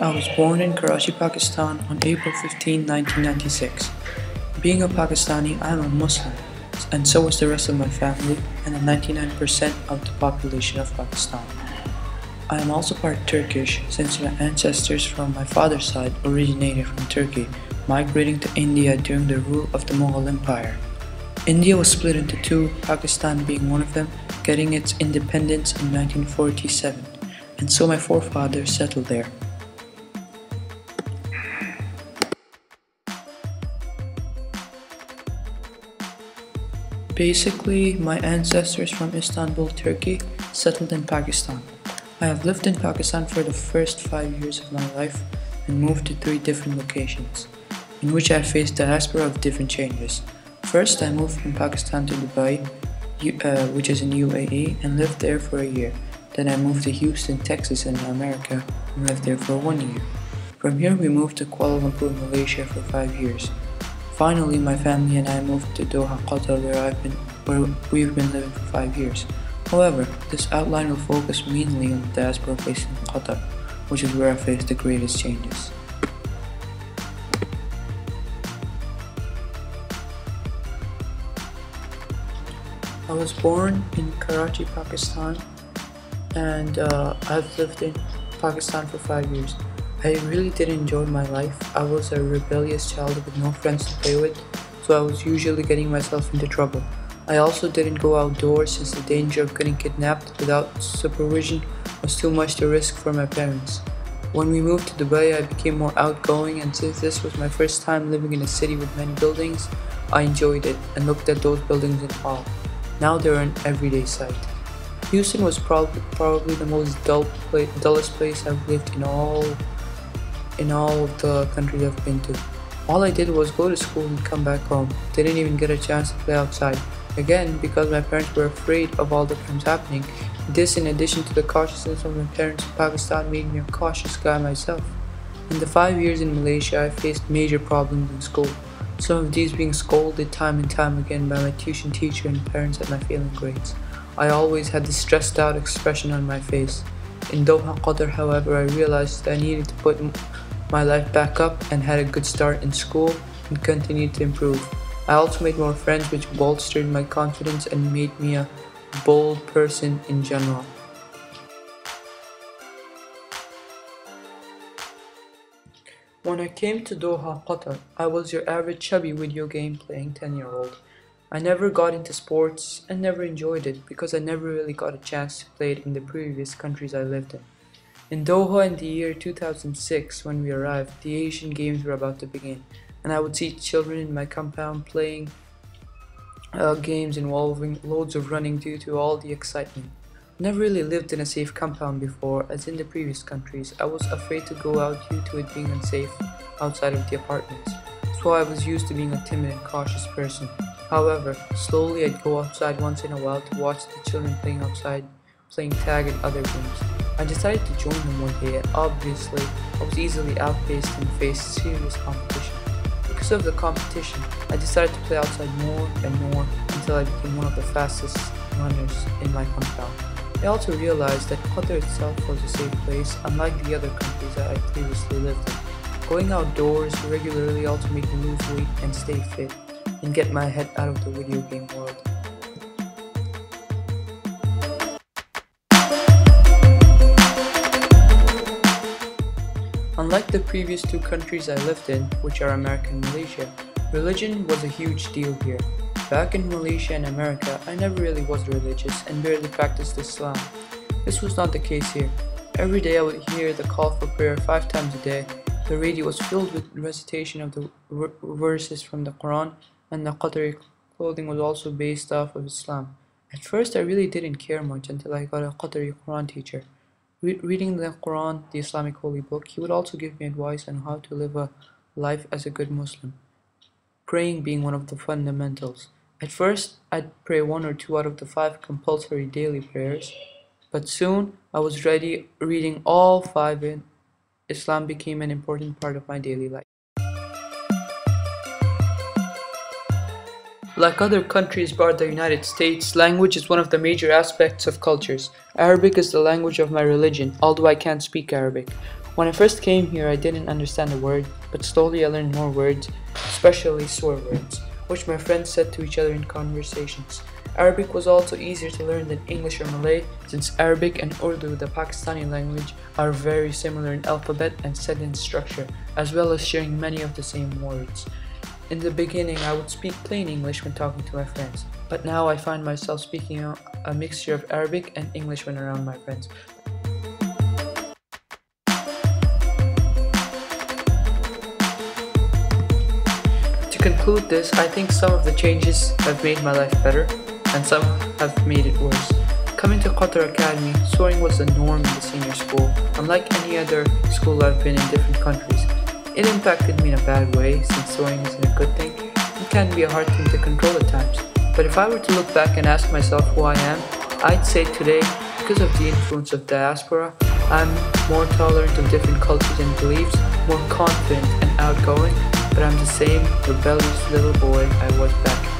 I was born in Karachi, Pakistan on April 15, 1996. Being a Pakistani, I am a Muslim, and so is the rest of my family and the 99% of the population of Pakistan. I am also part Turkish since my ancestors from my father's side originated from Turkey, migrating to India during the rule of the Mughal Empire. India was split into two, Pakistan being one of them, getting its independence in 1947, and so my forefathers settled there. Basically, my ancestors from Istanbul, Turkey, settled in Pakistan. I have lived in Pakistan for the first 5 years of my life and moved to 3 different locations, in which I faced diaspora of different changes. First, I moved from Pakistan to Dubai, which is in UAE, and lived there for a year. Then I moved to Houston, Texas in America, and lived there for 1 year. From here, we moved to Kuala Lumpur, Malaysia for 5 years. Finally, my family and I moved to Doha, Qatar, where we've been living for 5 years. However, this outline will focus mainly on the diaspora facing Qatar, which is where I faced the greatest changes. I was born in Karachi, Pakistan, and I've lived in Pakistan for 5 years. I really did enjoy my life. I was a rebellious child with no friends to play with, so I was usually getting myself into trouble. I also didn't go outdoors since the danger of getting kidnapped without supervision was too much to risk for my parents. When we moved to Dubai, I became more outgoing, and since this was my first time living in a city with many buildings, I enjoyed it and looked at those buildings in awe. Now they're an everyday sight. Houston was probably the most dullest place I've lived in all of the countries I've been to. All I did was go to school and come back home. Didn't even get a chance to play outside. Again, because my parents were afraid of all the crimes happening. This, in addition to the cautiousness of my parents in Pakistan, made me a cautious guy myself. In the 5 years in Malaysia, I faced major problems in school. Some of these being scolded time and time again by my tuition teacher and parents at my failing grades. I always had this stressed out expression on my face. In Doha, Qatar, however, I realized that I needed to put my life back up and had a good start in school and continued to improve. I also made more friends, which bolstered my confidence and made me a bold person in general. When I came to Doha, Qatar, I was your average chubby video game playing 10-year-old. I never got into sports and never enjoyed it because I never really got a chance to play it in the previous countries I lived in. In Doha in the year 2006, when we arrived, the Asian Games were about to begin, and I would see children in my compound playing games involving loads of running due to all the excitement. Never really lived in a safe compound before, as in the previous countries. I was afraid to go out due to it being unsafe outside of the apartments, so I was used to being a timid and cautious person. However, slowly I'd go outside once in a while to watch the children playing outside, playing tag and other games. I decided to join them one day, and obviously I was easily outpaced and faced serious competition. Because of the competition, I decided to play outside more and more until I became one of the fastest runners in my compound. I also realized that Qatar itself was a safe place, unlike the other countries that I previously lived in. Going outdoors regularly also made me lose weight and stay fit, and get my head out of the video game world. Unlike the previous 2 countries I lived in, which are America and Malaysia, religion was a huge deal here. Back in Malaysia and America, I never really was religious and barely practiced Islam. This was not the case here. Every day I would hear the call for prayer 5 times a day. The radio was filled with recitation of the verses from the Quran, and the Qatari clothing was also based off of Islam. At first I really didn't care much until I got a Qatari Quran teacher. Reading the Quran, the Islamic holy book, he would also give me advice on how to live a life as a good Muslim, praying being one of the fundamentals. At first, I'd pray 1 or 2 out of the 5 compulsory daily prayers, but soon I was reading all 5 and Islam became an important part of my daily life. Like other countries bar the United States, language is one of the major aspects of cultures. Arabic is the language of my religion, although I can't speak Arabic. When I first came here, I didn't understand a word, but slowly I learned more words, especially swear words, which my friends said to each other in conversations. Arabic was also easier to learn than English or Malay, since Arabic and Urdu, the Pakistani language, are very similar in alphabet and sentence structure, as well as sharing many of the same words. In the beginning, I would speak plain English when talking to my friends, but now I find myself speaking a mixture of Arabic and English when around my friends. To conclude this, I think some of the changes have made my life better, and some have made it worse. Coming to Qatar Academy, soaring was the norm in the senior school. Unlike any other school I've been in different countries, it impacted me in a bad way, since soaring isn't a good thing. It can be a hard thing to control at times. But if I were to look back and ask myself who I am, I'd say today, because of the influence of Diaspora, I'm more tolerant of different cultures and beliefs, more confident and outgoing, but I'm the same rebellious little boy I was back